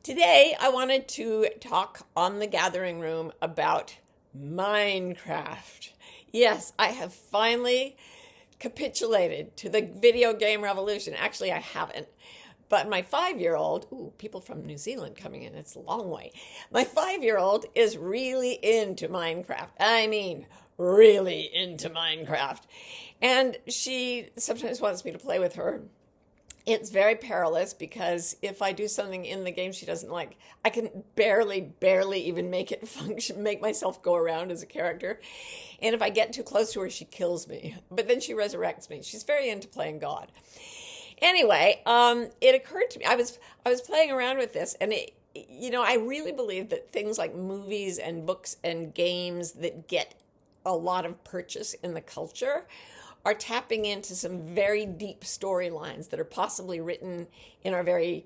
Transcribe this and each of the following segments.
Today, I wanted to talk on the gathering room about Minecraft. Yes, I have finally capitulated to the video game revolution. Actually, I haven't. But my 5-year-old, ooh, people from New Zealand coming in, it's a long way. My 5-year-old is really into Minecraft. I mean, really into Minecraft. And she sometimes wants me to play with her. It's very perilous because if I do something in the game she doesn't like, I can barely even make it function, make myself go around as a character. And if I get too close to her, she kills me. But then she resurrects me. She's very into playing God. Anyway, it occurred to me, I was playing around with this, and I really believe that things like movies and books and games that get a lot of purchase in the culture are tapping into some very deep storylines that are possibly written in our very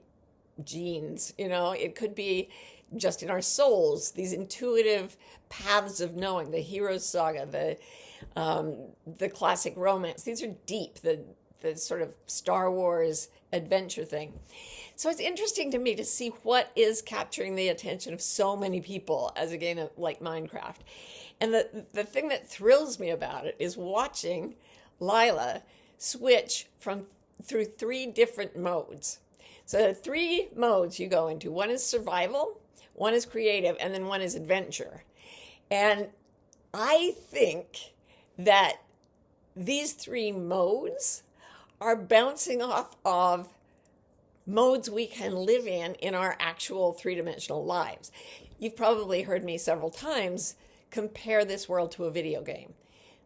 genes. It could be just in our souls, these intuitive paths of knowing, the hero's saga, the classic romance. These are deep, the sort of Star Wars adventure thing. So it's interesting to me to see what is capturing the attention of so many people as a game like Minecraft. And the thing that thrills me about it is watching Lila switch through 3 different modes. So there are 3 modes you go into. One is survival, one is creative, and then one is adventure. And I think that these 3 modes are bouncing off of modes we can live in our actual 3-dimensional lives. You've probably heard me several times compare this world to a video game.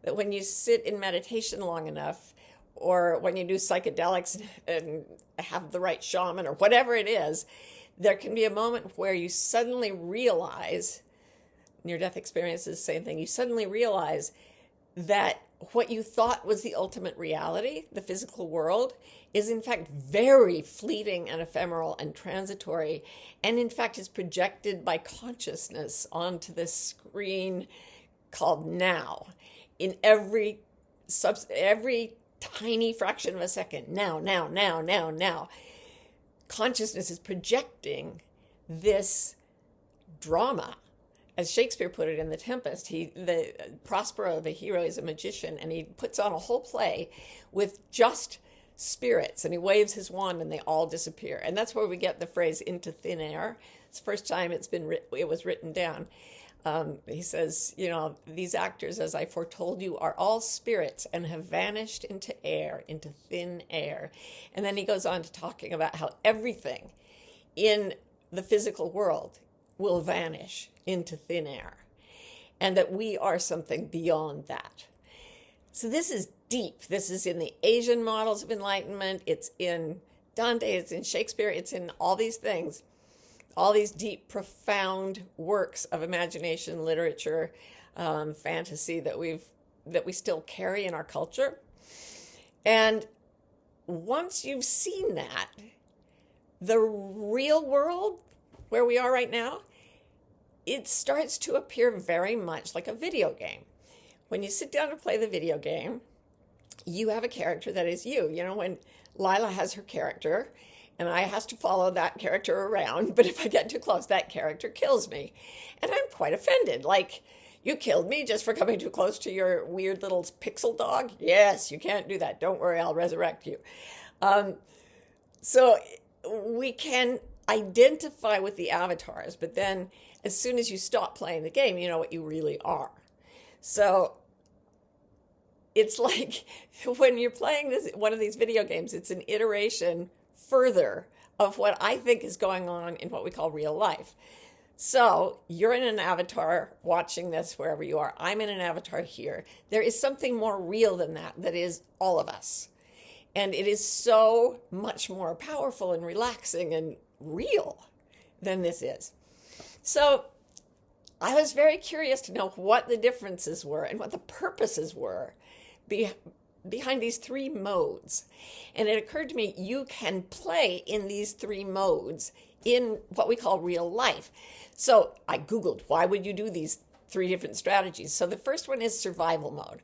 That when you sit in meditation long enough, or when you do psychedelics and have the right shaman or whatever it is, there can be a moment where you suddenly realize, near-death experience is the same thing, you suddenly realize that what you thought was the ultimate reality, the physical world, is in fact very fleeting and ephemeral and transitory, and in fact is projected by consciousness onto this screen called now. In every tiny fraction of a second, now. Consciousness is projecting this drama. As Shakespeare put it in The Tempest, the Prospero, the hero, is a magician, and he puts on a whole play with just spirits, and he waves his wand and they all disappear. And that's where we get the phrase "into thin air." It's the first time it was written down. He says, these actors, as I foretold you, are all spirits and have vanished into air, into thin air. And then he goes on to talking about how everything in the physical world will vanish into thin air, and that we are something beyond that. So this is deep. This is in the Asian models of enlightenment. It's in Dante. It's in Shakespeare. It's in all these things. All these deep, profound works of imagination, literature, fantasy that we still carry in our culture. And once you've seen that, the real world, where we are right now, it starts to appear very much like a video game. When you sit down to play the video game, you have a character that is you. When Lila has her character, and I has to follow that character around, but if I get too close, that character kills me. And I'm quite offended. Like, you killed me just for coming too close to your weird little pixel dog? Yes, you can't do that. Don't worry, I'll resurrect you. So we can identify with the avatars, but then as soon as you stop playing the game, you know what you really are. So it's like when you're playing one of these video games, it's an iteration further of what I think is going on in what we call real life. So you're in an avatar watching this wherever you are. I'm in an avatar here. There is something more real than that is all of us. And it is so much more powerful and relaxing and real than this is. So I was very curious to know what the differences were and what the purposes were behind these 3 modes. And it occurred to me, you can play in these 3 modes in what we call real life. So I Googled, why would you do these 3 different strategies? So the first one is survival mode.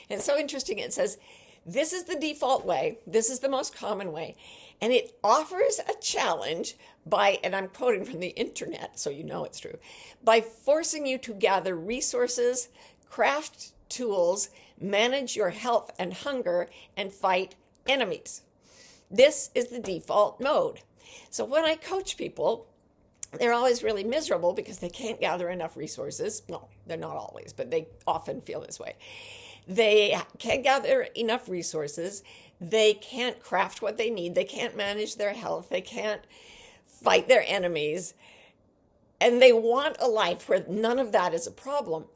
And it's so interesting. It says, This is the default way. This is the most common way. And it offers a challenge by, and I'm quoting from the internet, so you know it's true, by forcing you to gather resources, craft tools, manage your health and hunger, and fight enemies. This is the default mode. So when I coach people, they're always really miserable because they can't gather enough resources. Well, they're not always, but they often feel this way. They can't gather enough resources. They can't craft what they need. They can't manage their health. They can't fight their enemies. And they want a life where none of that is a problem.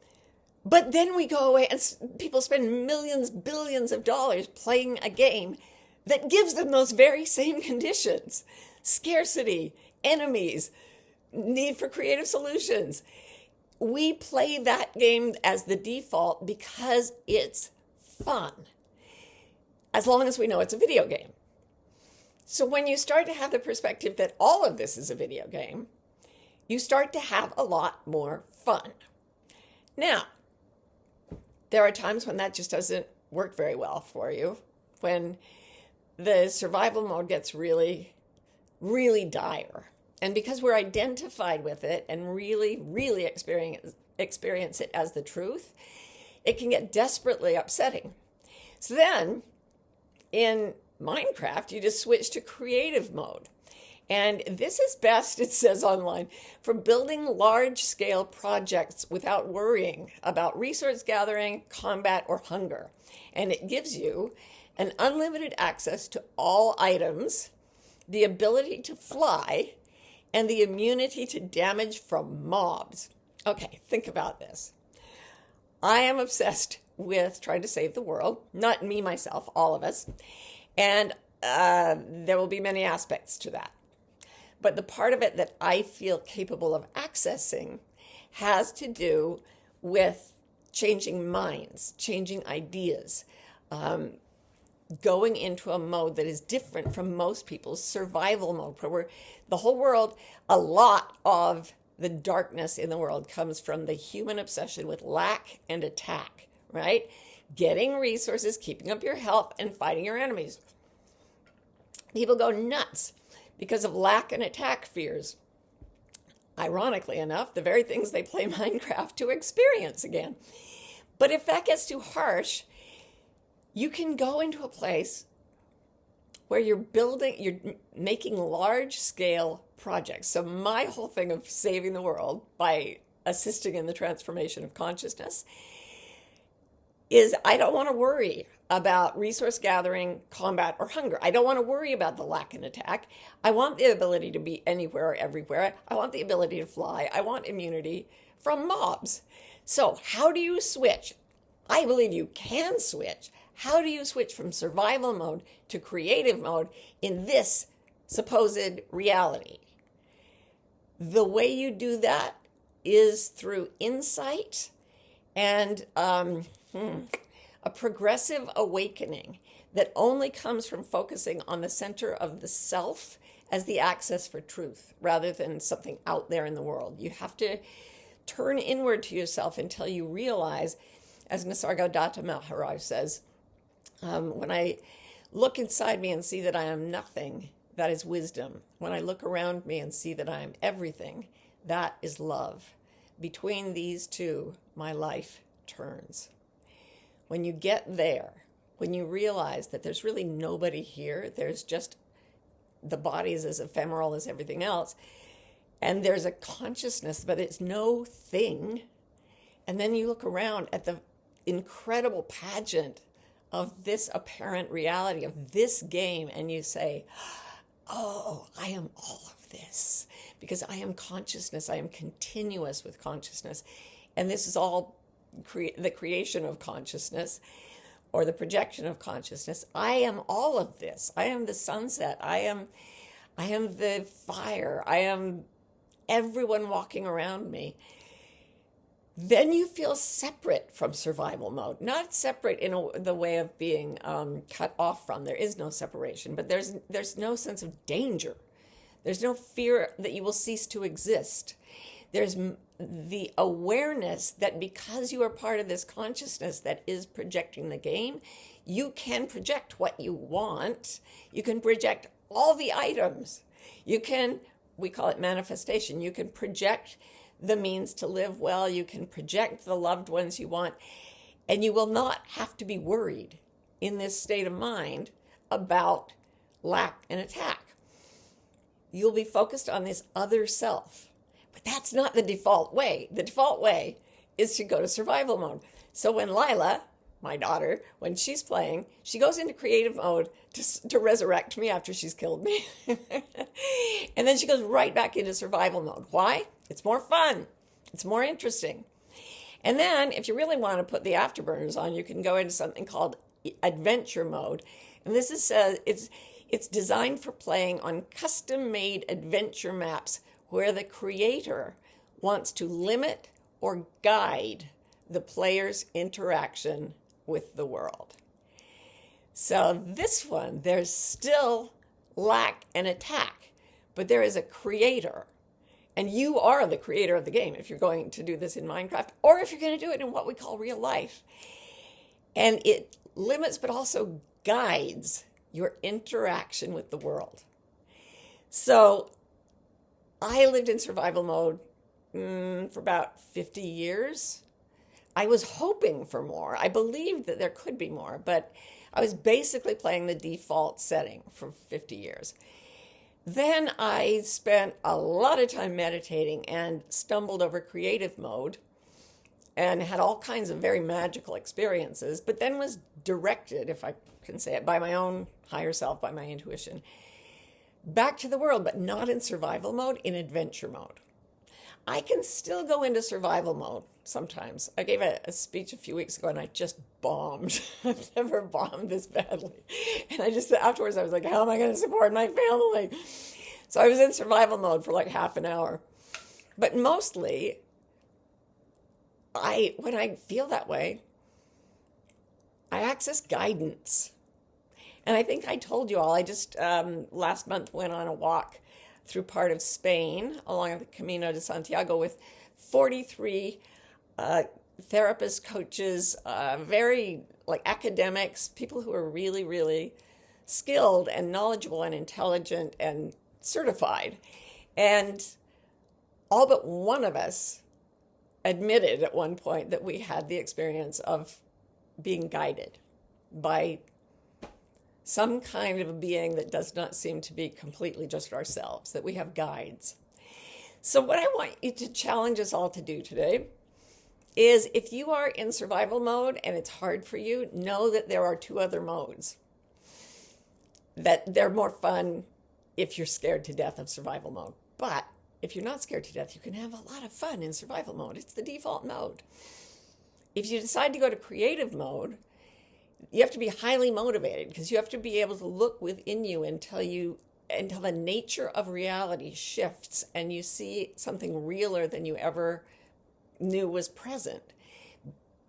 But then we go away and people spend millions, billions of dollars playing a game that gives them those very same conditions: scarcity, enemies, need for creative solutions. We play that game as the default because it's fun, as long as we know it's a video game. So when you start to have the perspective that all of this is a video game, you start to have a lot more fun. Now, there are times when that just doesn't work very well for you, when the survival mode gets really, really dire. And because we're identified with it and really, really experience it as the truth, it can get desperately upsetting. So then, in Minecraft, you just switch to creative mode. And this is best, it says online, for building large-scale projects without worrying about resource gathering, combat, or hunger. And it gives you an unlimited access to all items, the ability to fly, and the immunity to damage from mobs. Okay, think about this. I am obsessed with trying to save the world, not me, myself, all of us. And there will be many aspects to that. But the part of it that I feel capable of accessing has to do with changing minds, changing ideas, going into a mode that is different from most people's survival mode, where the whole world, a lot of the darkness in the world comes from the human obsession with lack and attack, right? Getting resources, keeping up your health, and fighting your enemies. People go nuts because of lack and attack fears. Ironically enough, the very things they play Minecraft to experience again. But if that gets too harsh, you can go into a place where you're making large-scale projects. So my whole thing of saving the world by assisting in the transformation of consciousness is I don't want to worry about resource gathering, combat, or hunger. I don't want to worry about the lack and attack. I want the ability to be anywhere or everywhere. I want the ability to fly. I want immunity from mobs. So how do you switch? I believe you can switch. How do you switch from survival mode to creative mode in this supposed reality? The way you do that is through insight and a progressive awakening that only comes from focusing on the center of the self as the access for truth, rather than something out there in the world. You have to turn inward to yourself until you realize, as Nisargadatta Maharaj says, when I look inside me and see that I am nothing, that is wisdom. When I look around me and see that I am everything, that is love. Between these two, my life turns. When you get there, when you realize that there's really nobody here, there's just the body is as ephemeral as everything else, and there's a consciousness, but it's no thing. And then you look around at the incredible pageant of this apparent reality, of this game, and you say, oh, I am all of this, because I am consciousness. I am continuous with consciousness. And this is all the creation of consciousness, or the projection of consciousness. I am all of this. I am the sunset. I am the fire. I am everyone walking around me. Then you feel separate from survival mode. Not separate in the way of being cut off from. There is no separation, but there's no sense of danger. There's no fear that you will cease to exist. There's the awareness that because you are part of this consciousness that is projecting the game, You can project what you want. You can project all the items. You can, we call it manifestation. You can project the means to live well. You can project the loved ones you want. And you will not have to be worried in this state of mind about lack and attack. You'll be focused on this other self. But that's not the default way. The default way is to go to survival mode. So when Lila, my daughter, when she's playing, she goes into creative mode to resurrect me after she's killed me. And then she goes right back into survival mode. Why? It's more fun. It's more interesting. And then if you really want to put the afterburners on, you can go into something called adventure mode. And this is it's designed for playing on custom-made adventure maps where the creator wants to limit or guide the player's interaction with the world. So this one, there's still lack and attack, but there is a creator. And you are the creator of the game if you're going to do this in Minecraft, or if you're going to do it in what we call real life. And it limits but also guides your interaction with the world. So I lived in survival mode for about 50 years. I was hoping for more. I believed that there could be more, but I was basically playing the default setting for 50 years. Then I spent a lot of time meditating and stumbled over creative mode and had all kinds of very magical experiences, but then was directed, if I can say it, by my own higher self, by my intuition, back to the world, but not in survival mode, in adventure mode. I can still go into survival mode sometimes. I gave a speech a few weeks ago and I just bombed. I've never bombed this badly. And afterwards I was like, how am I going to support my family? So I was in survival mode for like half an hour. But mostly, when I feel that way, I access guidance. And I think I told you all, I just last month went on a walk through part of Spain along the Camino de Santiago with 43 therapists, coaches, very like academics, people who are really, really skilled and knowledgeable and intelligent and certified. And all but one of us admitted at one point that we had the experience of being guided by some kind of a being that does not seem to be completely just ourselves, that we have guides. So what I want you to challenge us all to do today is, if you are in survival mode and it's hard for you, know that there are two other modes, that they're more fun if you're scared to death of survival mode. But if you're not scared to death, you can have a lot of fun in survival mode. It's the default mode. If you decide to go to creative mode, you have to be highly motivated, because you have to be able to look within you until the nature of reality shifts and you see something realer than you ever knew was present.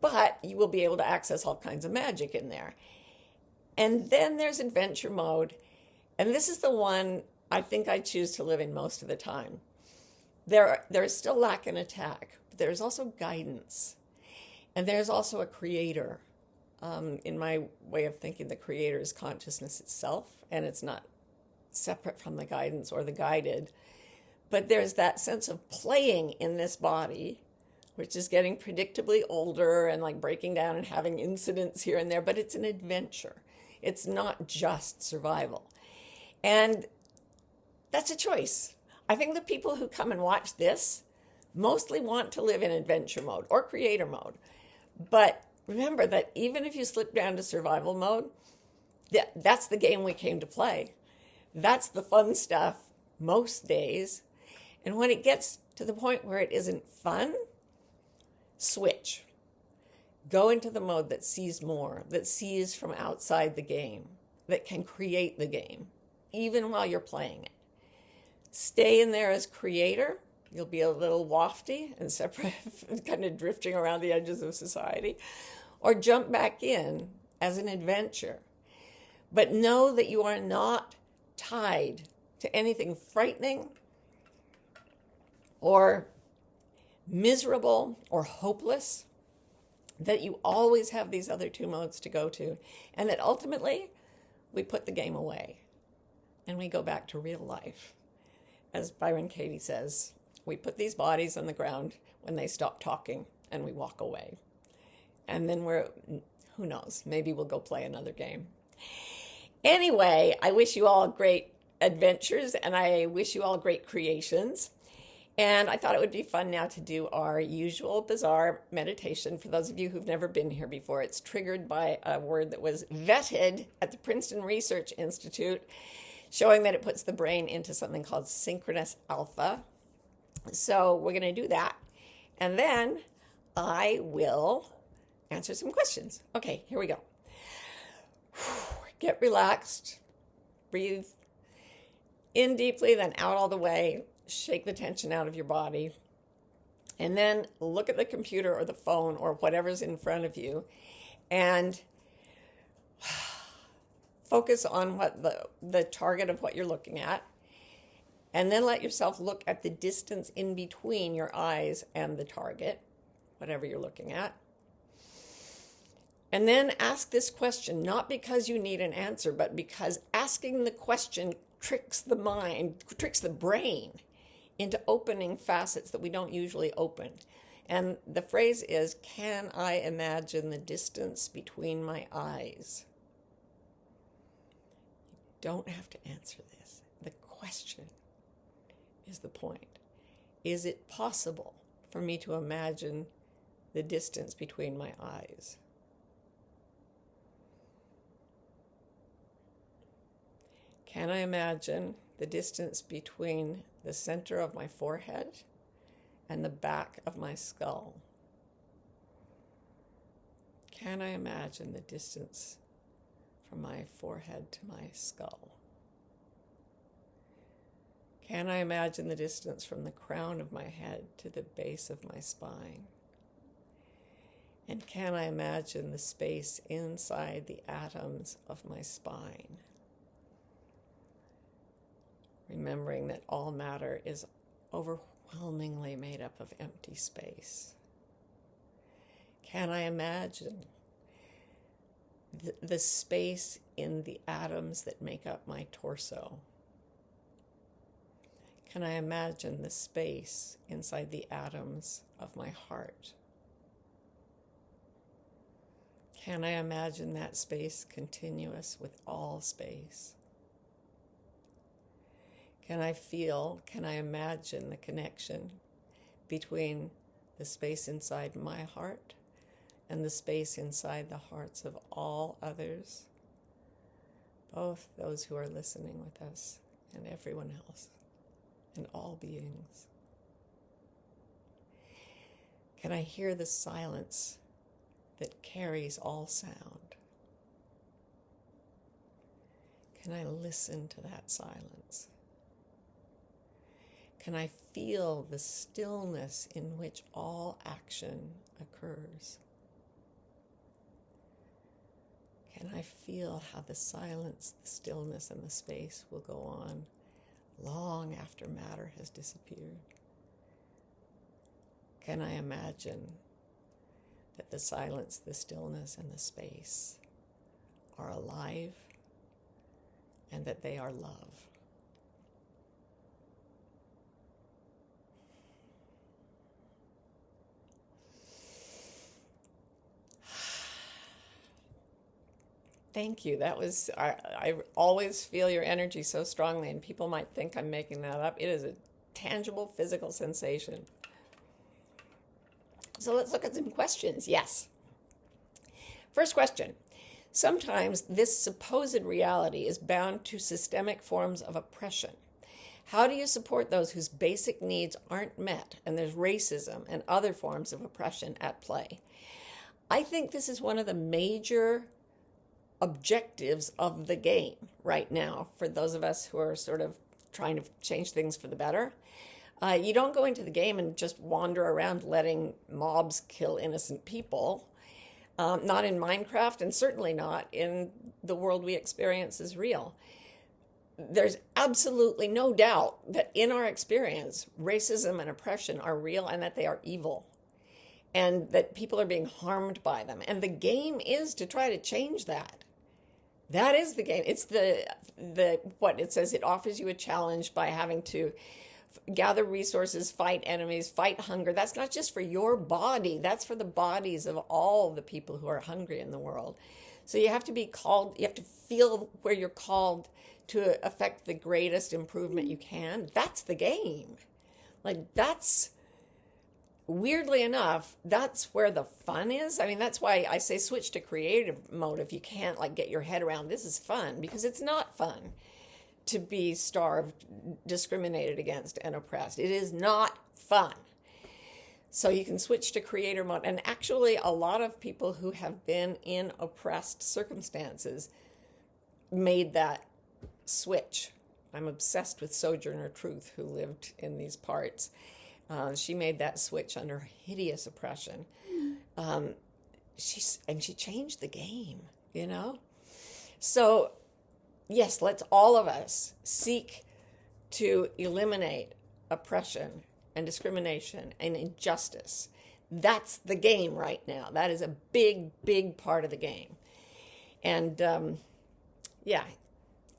But you will be able to access all kinds of magic in there. And then there's adventure mode. And this is the one I think I choose to live in most of the time. There is still lack and attack, but there's also guidance. And there's also a creator. In my way of thinking, the creator is consciousness itself, and it's not separate from the guidance or the guided. But there's that sense of playing in this body, which is getting predictably older and like breaking down and having incidents here and there, but it's an adventure. It's not just survival. And that's a choice. I think the people who come and watch this mostly want to live in adventure mode or creator mode. But remember that even if you slip down to survival mode, that's the game we came to play. That's the fun stuff most days. And when it gets to the point where it isn't fun, switch. Go into the mode that sees more, that sees from outside the game, that can create the game, even while you're playing it. Stay in there as creator. You'll be a little wafty and separate, kind of drifting around the edges of society. Or jump back in as an adventure. But know that you are not tied to anything frightening or miserable or hopeless. that you always have these other two modes to go to, and that ultimately we put the game away and we go back to real life. As Byron Katie says, we put these bodies on the ground when they stop talking and we walk away. And then who knows, maybe we'll go play another game. Anyway, I wish you all great adventures and I wish you all great creations. And I thought it would be fun now to do our usual bizarre meditation. For those of you who've never been here before, it's triggered by a word that was vetted at the Princeton Research Institute, showing that it puts the brain into something called synchronous alpha. So we're going to do that. And then I will answer some questions. Okay, here we go. Get relaxed. Breathe in deeply, then out all the way. Shake the tension out of your body. And then look at the computer or the phone or whatever's in front of you and focus on what the target of what you're looking at. And then let yourself look at the distance in between your eyes and the target, whatever you're looking at. And then ask this question, not because you need an answer, but because asking the question tricks the mind, tricks the brain into opening facets that we don't usually open. And the phrase is, can I imagine the distance between my eyes? You don't have to answer this. The question is the point. Is it possible for me to imagine the distance between my eyes? Can I imagine the distance between the center of my forehead and the back of my skull? Can I imagine the distance from my forehead to my skull? Can I imagine the distance from the crown of my head to the base of my spine? And can I imagine the space inside the atoms of my spine? Remembering that all matter is overwhelmingly made up of empty space. Can I imagine the space in the atoms that make up my torso? Can I imagine the space inside the atoms of my heart? Can I imagine that space continuous with all space? Can I imagine the connection between the space inside my heart and the space inside the hearts of all others, both those who are listening with us and everyone else and all beings? Can I hear the silence that carries all sound? Can I listen to that silence? Can I feel the stillness in which all action occurs? Can I feel how the silence, the stillness, and the space will go on long after matter has disappeared? Can I imagine that the silence, the stillness, and the space are alive and that they are love? Thank you. That was, I always feel your energy so strongly, and people might think I'm making that up. It is a tangible physical sensation. So let's look at some questions. Yes. First question. Sometimes this supposed reality is bound to systemic forms of oppression. How do you support those whose basic needs aren't met and there's racism and other forms of oppression at play? I think this is one of the major objectives of the game right now for those of us who are sort of trying to change things for the better. You don't go into the game and just wander around letting mobs kill innocent people. Not in Minecraft, and certainly not in the world we experience as real. There's absolutely no doubt that in our experience, racism and oppression are real and that they are evil. and that people are being harmed by them. And the game is to try to change that. That is the game. It's the what it says. It offers you a challenge by having to gather resources, fight enemies, fight hunger. That's not just for your body. That's for the bodies of all the people who are hungry in the world. So you have to be called, you have to feel where you're called to affect the greatest improvement you can. That's the game. Like, that's, weirdly enough, that's where the fun is. I mean, that's why I say switch to creative mode if you can't like get your head around this is fun, because it's not fun to be starved, discriminated against, and oppressed. It is not fun. So you can switch to creator mode. And actually, a lot of people who have been in oppressed circumstances made that switch. I'm obsessed with Sojourner Truth, who lived in these parts. She made that switch under hideous oppression. She changed the game, you know? So, yes, let's all of us seek to eliminate oppression and discrimination and injustice. That's the game right now. That is a big, big part of the game. And yeah,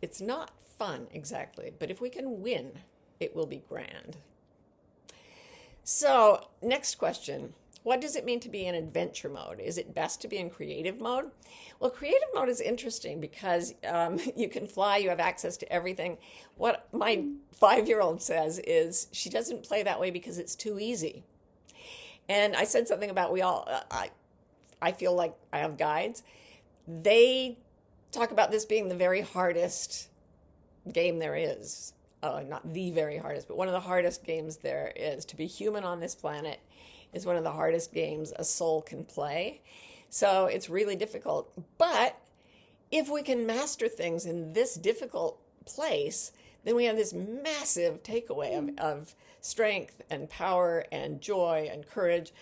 it's not fun exactly, but if we can win, it will be grand. So, next question. What does it mean to be in adventure mode? Is it best to be in creative mode? Well, creative mode is interesting because you can fly, you have access to everything. What my 5-year-old says is she doesn't play that way because it's too easy. And I said something about I feel like I have guides. They talk about this being the very hardest game there is. Not the very hardest, but one of the hardest games there is. To be human on this planet is one of the hardest games a soul can play. So it's really difficult. But if we can master things in this difficult place, then we have this massive takeaway of strength and power and joy and courage.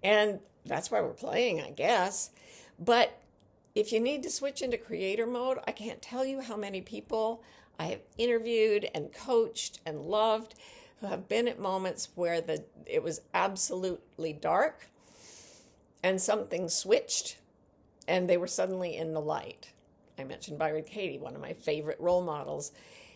And that's why we're playing, I guess. But if you need to switch into creator mode, I can't tell you how many people I have interviewed and coached and loved who have been at moments where it was absolutely dark and something switched and they were suddenly in the light. I mentioned Byron Katie, one of my favorite role models.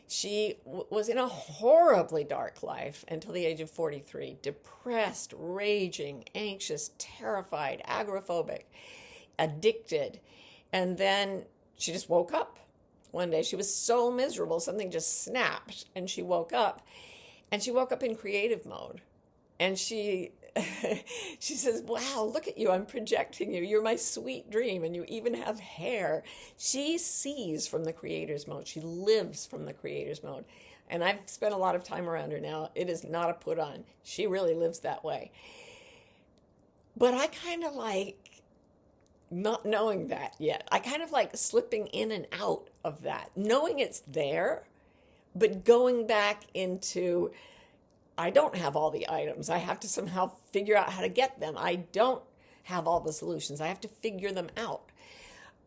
She was in a horribly dark life until the age of 43, depressed, raging, anxious, terrified, agoraphobic, addicted. And then she just woke up one day. She was so miserable, something just snapped, and she woke up. And she woke up in creative mode. And she says, wow, look at you. I'm projecting you. You're my sweet dream. And you even have hair. She sees from the creator's mode. She lives from the creator's mode. And I've spent a lot of time around her now. It is not a put on. She really lives that way. But I kind of like not knowing that yet. I kind of like slipping in and out of that, knowing it's there, but going back into, I don't have all the items. I have to somehow figure out how to get them. I don't have all the solutions. I have to figure them out.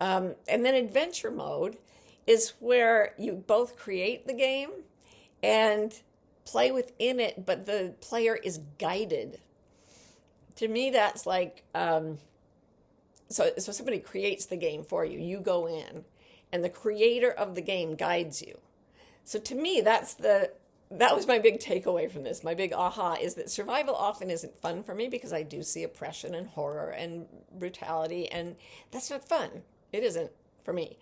And then adventure mode is where you both create the game and play within it, but the player is guided. To me, that's like, so somebody creates the game for you. You go in, and the creator of the game guides you. So to me, that was my big takeaway from this. My big aha is that survival often isn't fun for me because I do see oppression and horror and brutality, and that's not fun. It isn't for me.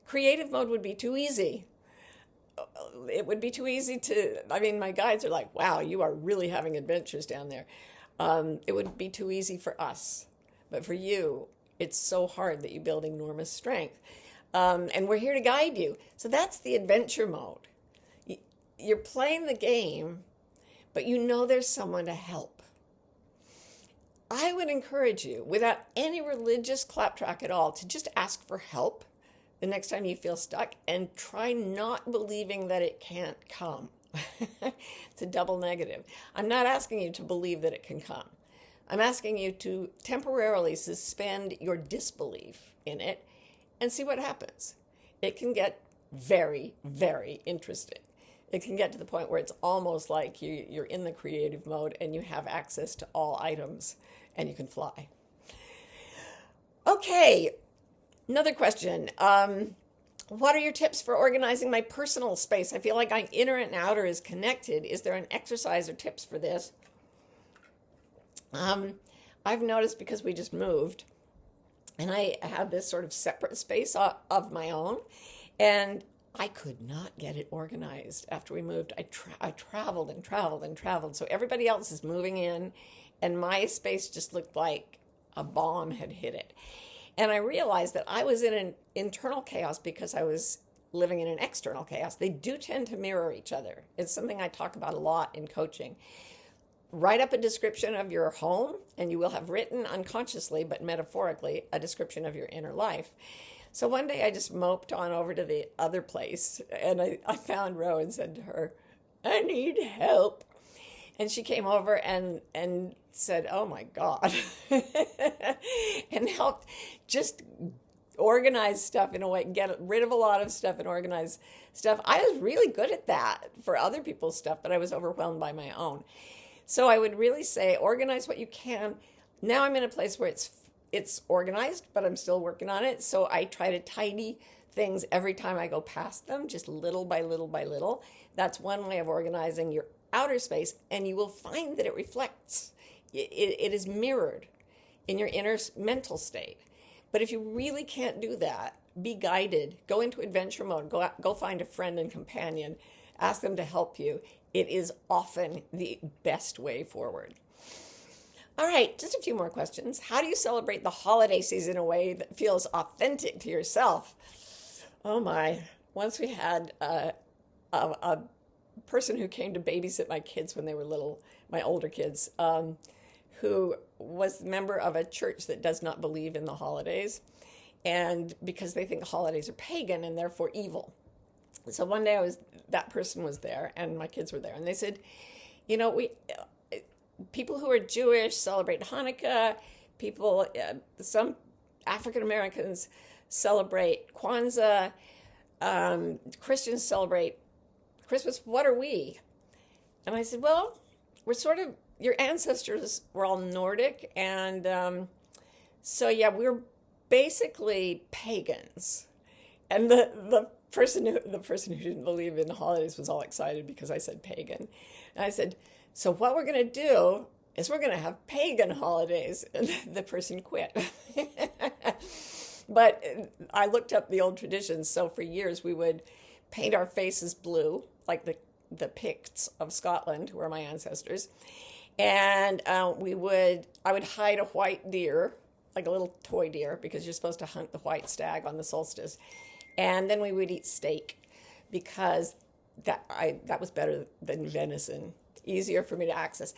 Creative mode would be too easy. It would be too easy my guides are like, wow, you are really having adventures down there. It would be too easy for us. But for you, it's so hard that you build enormous strength. And we're here to guide you. So that's the adventure mode. You're playing the game, but you know there's someone to help. I would encourage you, without any religious claptrap at all, to just ask for help the next time you feel stuck and try not believing that it can't come. It's a double negative. I'm not asking you to believe that it can come. I'm asking you to temporarily suspend your disbelief in it and see what happens. It can get very, very interesting It can get to the point where it's almost like you're in the creative mode and you have access to all items and you can fly. Okay, another question. What are your tips for organizing my personal space? I feel like my inner and outer is connected. Is there an exercise or tips for this? I've noticed because we just moved and I have this sort of separate space of my own, and I could not get it organized after we moved. I traveled and traveled and traveled. So everybody else is moving in, and my space just looked like a bomb had hit it. And I realized that I was in an internal chaos because I was living in an external chaos. They do tend to mirror each other. It's something I talk about a lot in coaching. Write up a description of your home, and you will have written unconsciously, but metaphorically, a description of your inner life. So one day I just moped on over to the other place, and I found Ro and said to her, I need help. And she came over and said, oh my God, and helped just organize stuff in a way, get rid of a lot of stuff and organize stuff. I was really good at that for other people's stuff, but I was overwhelmed by my own. So I would really say organize what you can. Now I'm in a place where it's organized, but I'm still working on it. So I try to tidy things every time I go past them, just little by little by little. That's one way of organizing your outer space, and you will find that it reflects. It is mirrored in your inner mental state. But if you really can't do that, be guided. Go into adventure mode. Go find a friend and companion. Ask them to help you. It is often the best way forward. All right, just a few more questions. How do you celebrate the holiday season in a way that feels authentic to yourself? Oh my. Once we had a person who came to babysit my kids when they were little, my older kids, who was a member of a church that does not believe in the holidays, and because they think holidays are pagan and therefore evil. So one day that person was there and my kids were there, and they said, people who are Jewish celebrate Hanukkah. Some African Americans celebrate Kwanzaa. Christians celebrate Christmas. What are we? And I said, well, we're sort of, your ancestors were all Nordic, and so yeah, we're basically pagans. And the person who didn't believe in the holidays was all excited because I said pagan. And I said, so what we're going to do is we're going to have pagan holidays. And the person quit. But I looked up the old traditions. So for years we would paint our faces blue, like the Picts of Scotland, who are my ancestors. And I would hide a white deer, like a little toy deer, because you're supposed to hunt the white stag on the solstice. And then we would eat steak because that was better than venison, easier for me to access.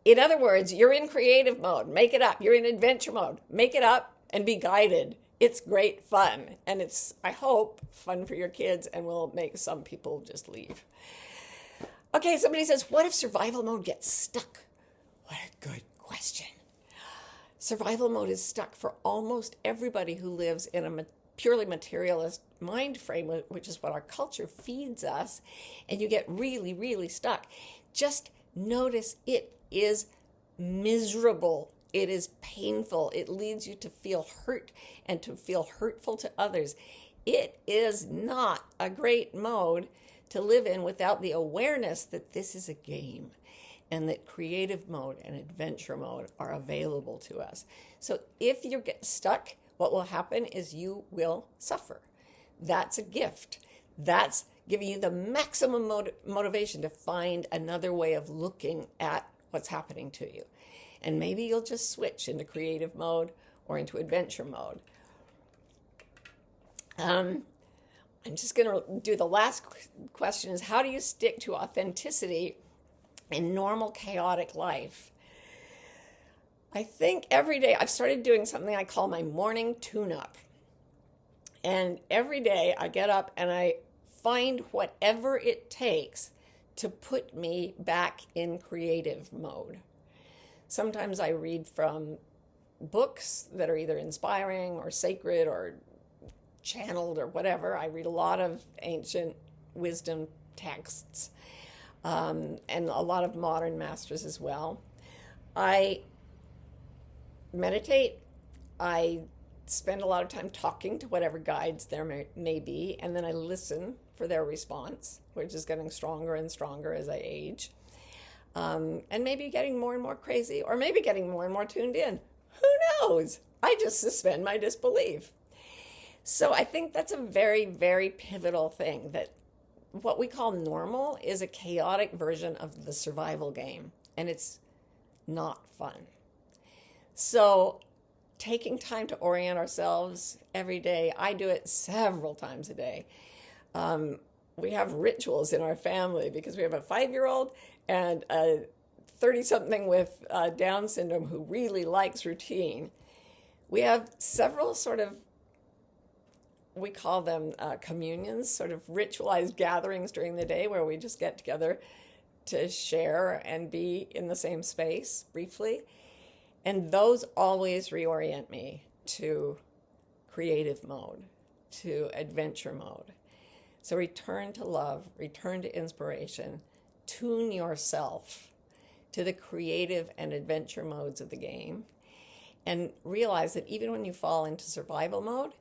In other words, you're in creative mode. Make it up. You're in adventure mode. Make it up and be guided. It's great fun. And it's, I hope, fun for your kids and will make some people just leave. Okay, somebody says, what if survival mode gets stuck? What a good question. Survival mode is stuck for almost everybody who lives in a purely materialist mind frame, which is what our culture feeds us, and you get really, really stuck. Just notice it is miserable. It is painful. It leads you to feel hurt and to feel hurtful to others. It is not a great mode to live in without the awareness that this is a game and that creative mode and adventure mode are available to us. So if you get stuck, what will happen is you will suffer. That's a gift. That's giving you the maximum motivation to find another way of looking at what's happening to you. And maybe you'll just switch into creative mode or into adventure mode. I'm just going to do the last question is, how do you stick to authenticity in normal chaotic life? I think every day I've started doing something I call my morning tune-up. And every day I get up and I find whatever it takes to put me back in creative mode. Sometimes I read from books that are either inspiring or sacred or channeled or whatever. I read a lot of ancient wisdom texts, and a lot of modern masters as well. I meditate. I spend a lot of time talking to whatever guides there may be, and then I listen for their response, which is getting stronger and stronger as I age. And maybe getting more and more crazy, or maybe getting more and more tuned in. Who knows? I just suspend my disbelief. So I think that's a very, very pivotal thing, that what we call normal is a chaotic version of the survival game, and it's not fun. So taking time to orient ourselves every day, I do it several times a day. We have rituals in our family because we have a 5-year-old and a 30-something with Down syndrome who really likes routine. We have several sort of, we call them communions, sort of ritualized gatherings during the day where we just get together to share and be in the same space briefly. And those always reorient me to creative mode, to adventure mode. So return to love, return to inspiration, tune yourself to the creative and adventure modes of the game, and realize that even when you fall into survival mode,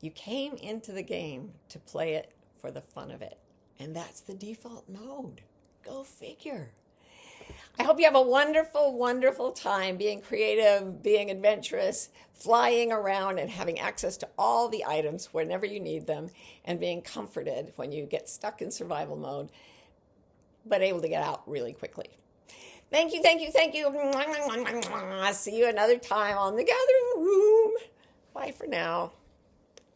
you came into the game to play it for the fun of it. And that's the default mode. Go figure. I hope you have a wonderful, wonderful time being creative, being adventurous, flying around and having access to all the items whenever you need them, and being comforted when you get stuck in survival mode, but able to get out really quickly. Thank you, thank you, thank you. See you another time on the Gathering Room. Bye for now.